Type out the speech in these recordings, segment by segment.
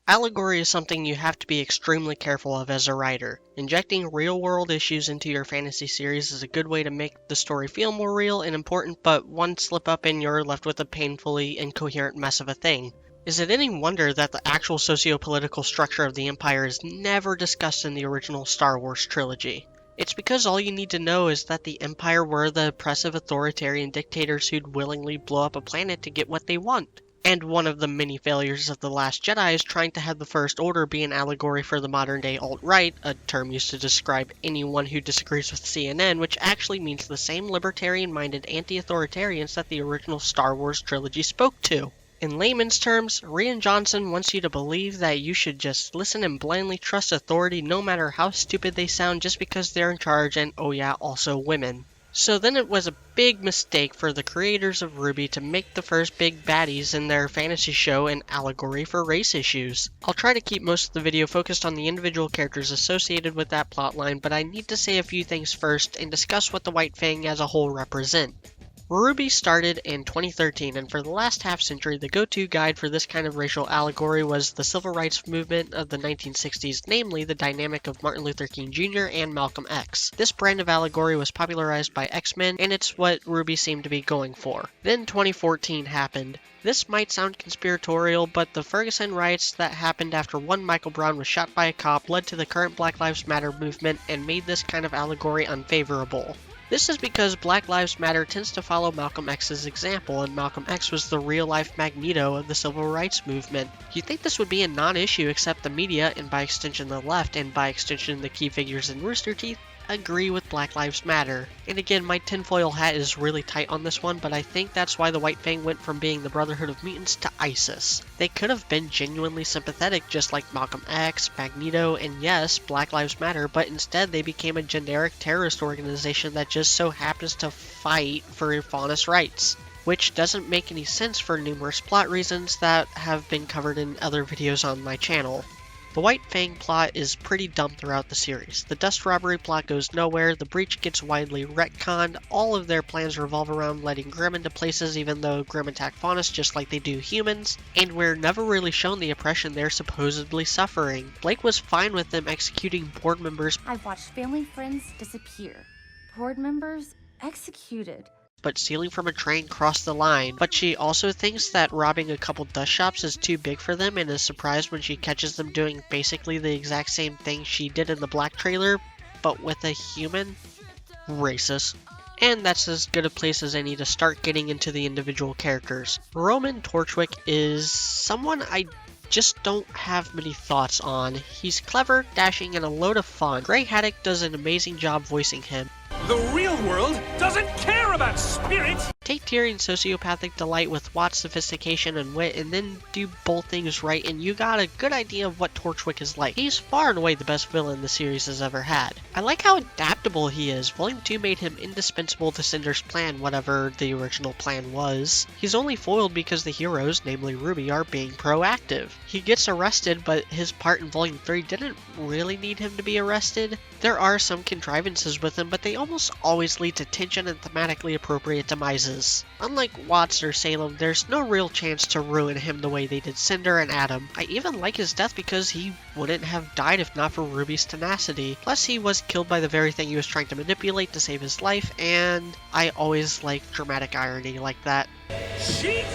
Allegory is something you have to be extremely careful of as a writer. Injecting real-world issues into your fantasy series is a good way to make the story feel more real and important, but one slip up and you're left with a painfully incoherent mess of a thing. Is it any wonder that the actual socio-political structure of the Empire is never discussed in the original Star Wars trilogy? It's because all you need to know is that the Empire were the oppressive authoritarian dictators who'd willingly blow up a planet to get what they want. And one of the many failures of The Last Jedi is trying to have the First Order be an allegory for the modern-day alt-right, a term used to describe anyone who disagrees with CNN, which actually means the same libertarian-minded anti-authoritarians that the original Star Wars trilogy spoke to. In layman's terms, Rian Johnson wants you to believe that you should just listen and blindly trust authority no matter how stupid they sound just because they're in charge and, oh yeah, also women. So then it was a big mistake for the creators of RWBY to make the first big baddies in their fantasy show an allegory for race issues. I'll try to keep most of the video focused on the individual characters associated with that plotline, but I need to say a few things first and discuss what the White Fang as a whole represent. RWBY started in 2013, and for the last half-century, the go-to guide for this kind of racial allegory was the civil rights movement of the 1960s, namely the dynamic of Martin Luther King Jr. and Malcolm X. This brand of allegory was popularized by X-Men, and it's what RWBY seemed to be going for. Then 2014 happened. This might sound conspiratorial, but the Ferguson riots that happened after one Michael Brown was shot by a cop led to the current Black Lives Matter movement and made this kind of allegory unfavorable. This is because Black Lives Matter tends to follow Malcolm X's example, and Malcolm X was the real-life Magneto of the civil rights movement. You'd think this would be a non-issue, except the media, and by extension the left, and by extension the key figures in Rooster Teeth, agree with Black Lives Matter. And again, my tinfoil hat is really tight on this one, but I think that's why the White Fang went from being the Brotherhood of Mutants to ISIS. They could have been genuinely sympathetic just like Malcolm X, Magneto, and yes, Black Lives Matter, but instead they became a generic terrorist organization that just so happens to fight for faunus rights. Which doesn't make any sense for numerous plot reasons that have been covered in other videos on my channel. The White Fang plot is pretty dumb throughout the series. The dust robbery plot goes nowhere, the breach gets widely retconned, all of their plans revolve around letting Grimm into places even though Grimm attack faunus just like they do humans, and we're never really shown the oppression they're supposedly suffering. Blake was fine with them executing board members. I've watched family friends disappear. Board members executed. But stealing from a train crossed the line. But she also thinks that robbing a couple dust shops is too big for them and is surprised when she catches them doing basically the exact same thing she did in the Black trailer, but with a human. Racist. And that's as good a place as any to start getting into the individual characters. Roman Torchwick is someone I just don't have many thoughts on. He's clever, dashing, and a load of fun. Gray Haddock does an amazing job voicing him. The real world doesn't care about spirit! Take Tyrion's sociopathic delight with Watt's sophistication and wit, and then do both things right, and you got a good idea of what Torchwick is like. He's far and away the best villain the series has ever had. I like how adaptable he is. Volume 2 made him indispensable to Cinder's plan, whatever the original plan was. He's only foiled because the heroes, namely RWBY, are being proactive. He gets arrested, but his part in Volume 3 didn't really need him to be arrested. There are some contrivances with him, but they almost always lead to tension and thematically appropriate demises. Unlike Watts or Salem, there's no real chance to ruin him the way they did Cinder and Adam. I even like his death because he wouldn't have died if not for RWBY's tenacity. Plus, he was killed by the very thing he was trying to manipulate to save his life, and I always like dramatic irony like that. Cheat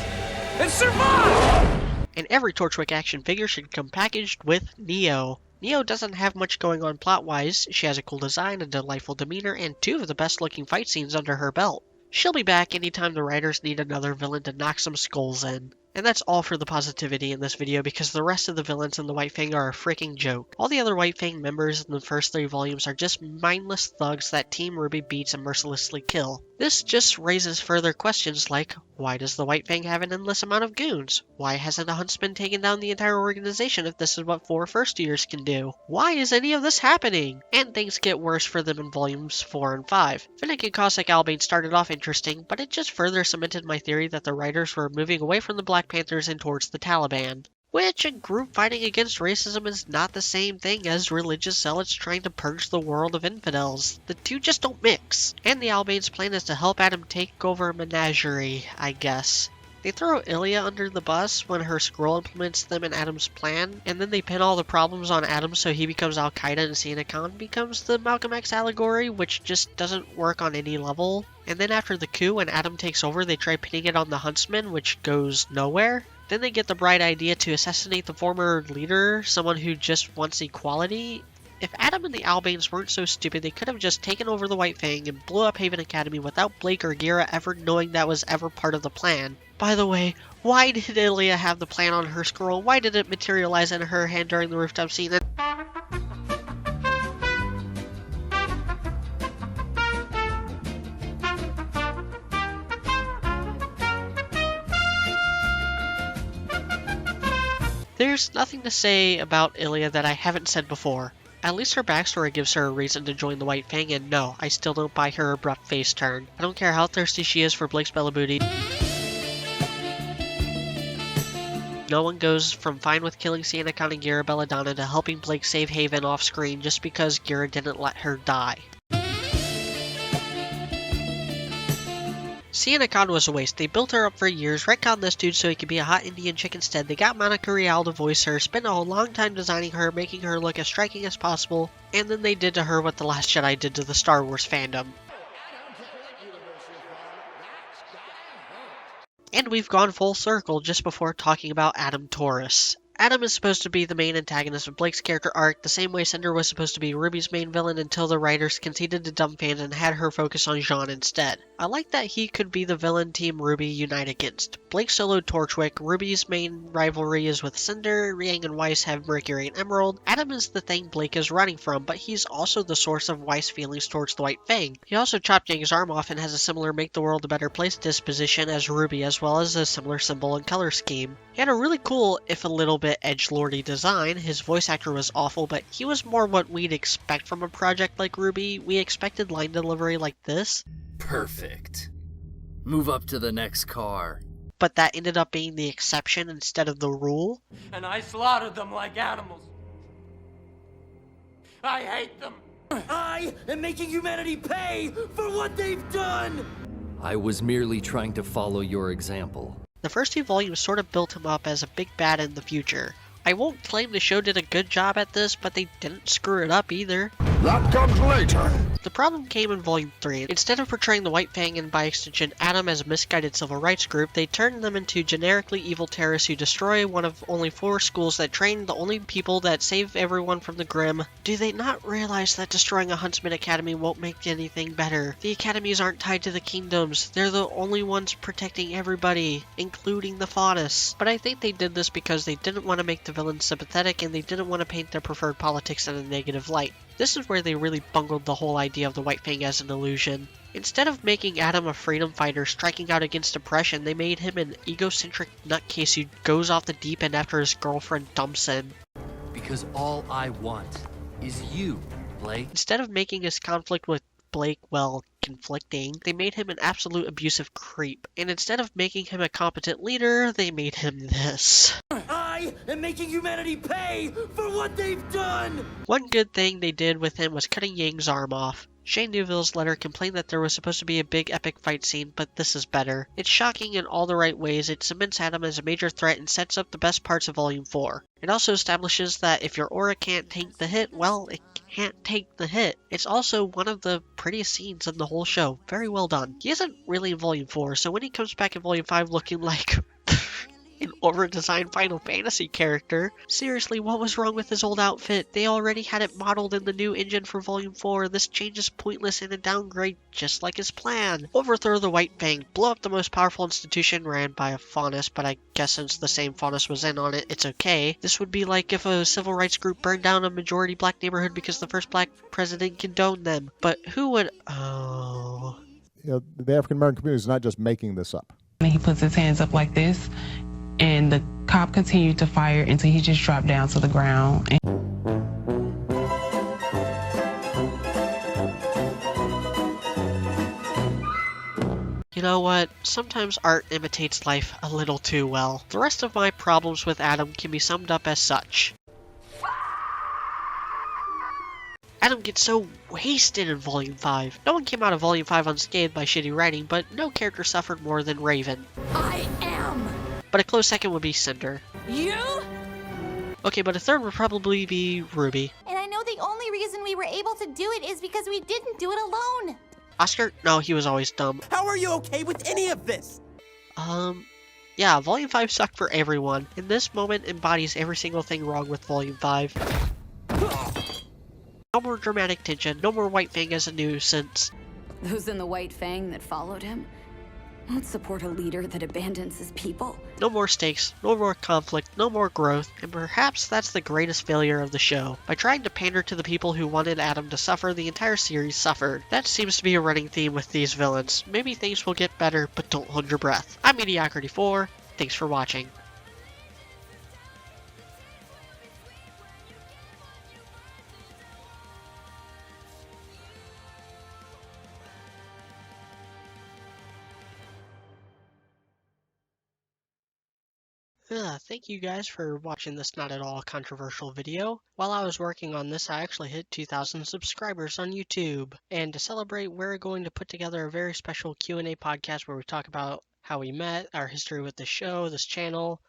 and survive! And every Torchwick action figure should come packaged with Neo. Neo doesn't have much going on plot-wise. She has a cool design, a delightful demeanor, and two of the best-looking fight scenes under her belt. She'll be back anytime the writers need another villain to knock some skulls in. And that's all for the positivity in this video because the rest of the villains in the White Fang are a freaking joke. All the other White Fang members in the first 3 volumes are just mindless thugs that Team RWBY beats and mercilessly kill. This just raises further questions like, why does the White Fang have an endless amount of goons? Why hasn't a huntsman taken down the entire organization if this is what 4 first years can do? Why is any of this happening? And things get worse for them in volumes 4 and 5. Finnick and Cossack Albane started off interesting, but it just further cemented my theory that the writers were moving away from the Black Panthers and towards the Taliban. Which, a group fighting against racism is not the same thing as religious zealots trying to purge the world of infidels. The two just don't mix. And the Albane's plan is to help Adam take over a menagerie, I guess. They throw Illya under the bus when her scroll implements them in Adam's plan, and then they pin all the problems on Adam so he becomes Al-Qaeda and Sienna Khan becomes the Malcolm X allegory, which just doesn't work on any level. And then after the coup, when Adam takes over, they try pinning it on the Huntsman, which goes nowhere. Then they get the bright idea to assassinate the former leader, someone who just wants equality. If Adam and the Albanes weren't so stupid, they could have just taken over the White Fang and blew up Haven Academy without Blake or Gira ever knowing that was ever part of the plan. By the way, why did Illya have the plan on her scroll? Why did it materialize in her hand during the rooftop scene? There's nothing to say about Illya that I haven't said before. At least her backstory gives her a reason to join the White Fang, and no, I still don't buy her abrupt face turn. I don't care how thirsty she is for Blake's belly booty. No one goes from fine with killing Sienna Khan and Gira Belladonna to helping Blake save Haven off screen just because Gira didn't let her die. Sienna Khan was a waste. They built her up for years, retconned this dude so he could be a hot Indian chick instead. They got Monica Rial to voice her, spent a long time designing her, making her look as striking as possible, and then they did to her what The Last Jedi did to the Star Wars fandom. And we've gone full circle just before talking about Adam Taurus. Adam is supposed to be the main antagonist of Blake's character arc, the same way Cinder was supposed to be RWBY's main villain until the writers conceded to dumb fans and had her focus on Jean instead. I like that he could be the villain Team RWBY unite against. Blake soloed Torchwick, RWBY's main rivalry is with Cinder, Riang and Weiss have Mercury and Emerald. Adam is the thing Blake is running from, but he's also the source of Weiss' feelings towards the White Fang. He also chopped Yang's arm off and has a similar make the world a better place disposition as RWBY, as well as a similar symbol and color scheme. He had a really cool, if a little bit edgelordy design. His voice actor was awful, but he was more what we'd expect from a project like RWBY. We expected line delivery like this. Perfect. Move up to the next car. But that ended up being the exception instead of the rule. And I slaughtered them like animals. I hate them. I am making humanity pay for what they've done! I was merely trying to follow your example. The first two volumes sort of built him up as a big bad in the future. I won't claim the show did a good job at this, but they didn't screw it up either. That comes later. The problem came in Volume 3. Instead of portraying the White Fang and by extension Adam as a misguided civil rights group, they turned them into generically evil terrorists who destroy one of only 4 schools that train the only people that save everyone from the Grim. Do they not realize that destroying a Huntsman Academy won't make anything better? The academies aren't tied to the kingdoms. They're the only ones protecting everybody, including the Faunus. But I think they did this because they didn't want to make the villains sympathetic and they didn't want to paint their preferred politics in a negative light. This is where they really bungled the whole idea of the White Fang as an illusion. Instead of making Adam a freedom fighter striking out against oppression, they made him an egocentric nutcase who goes off the deep end after his girlfriend dumps him. Because all I want is you, Blake. Instead of making his conflict with Blake, well, conflicting, they made him an absolute abusive creep. And instead of making him a competent leader, they made him this. I am making humanity pay for what they've done! One good thing they did with him was cutting Yang's arm off. Shane Newville's letter complained that there was supposed to be a big epic fight scene, but this is better. It's shocking in all the right ways, it cements Adam as a major threat and sets up the best parts of Volume 4. It also establishes that if your aura can't take the hit, well, it can't take the hit. It's also one of the prettiest scenes in the whole show. Very well done. He isn't really in Volume 4, so when he comes back in Volume 5 looking like an over-designed Final Fantasy character. Seriously, what was wrong with his old outfit? They already had it modeled in the new engine for Volume 4. This change is pointless and a downgrade, just like his plan. Overthrow the White Fang, blow up the most powerful institution ran by a Faunus, but I guess since the same Faunus was in on it, it's okay. This would be like if a civil rights group burned down a majority black neighborhood because the first black president condoned them. But who would... Oh... You know, the African American community is not just making this up. He puts his hands up like this, and the cop continued to fire until he just dropped down to the ground. You know what? Sometimes art imitates life a little too well. The rest of my problems with Adam can be summed up as such. Adam gets so wasted in Volume 5. No one came out of Volume 5 unscathed by shitty writing, but no character suffered more than Raven. I am but a close second would be Cinder. You? Okay, but a third would probably be RWBY. And I know the only reason we were able to do it is because we didn't do it alone. Oscar? No, he was always dumb. How are you okay with any of this? Yeah, Volume 5 sucked for everyone, and this moment embodies every single thing wrong with Volume 5. No more dramatic tension, no more White Fang as a nuisance. Those in the White Fang that followed him won't support a leader that abandons his people. No more stakes, no more conflict, no more growth, and perhaps that's the greatest failure of the show. By trying to pander to the people who wanted Adam to suffer, the entire series suffered. That seems to be a running theme with these villains. Maybe things will get better, but don't hold your breath. I'm Mediocrity4, thanks for watching. Thank you guys for watching this not at all controversial video. While I was working on this, I actually hit 2,000 subscribers on YouTube. And to celebrate, we're going to put together a very special Q&A podcast where we talk about how we met, our history with the show, this channel,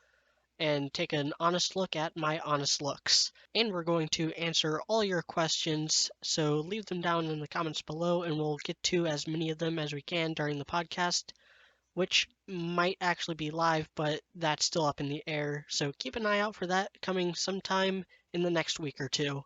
and take an honest look at my honest looks. And we're going to answer all your questions, so leave them down in the comments below and we'll get to as many of them as we can during the podcast, which might actually be live, but that's still up in the air. So keep an eye out for that coming sometime in the next week or two.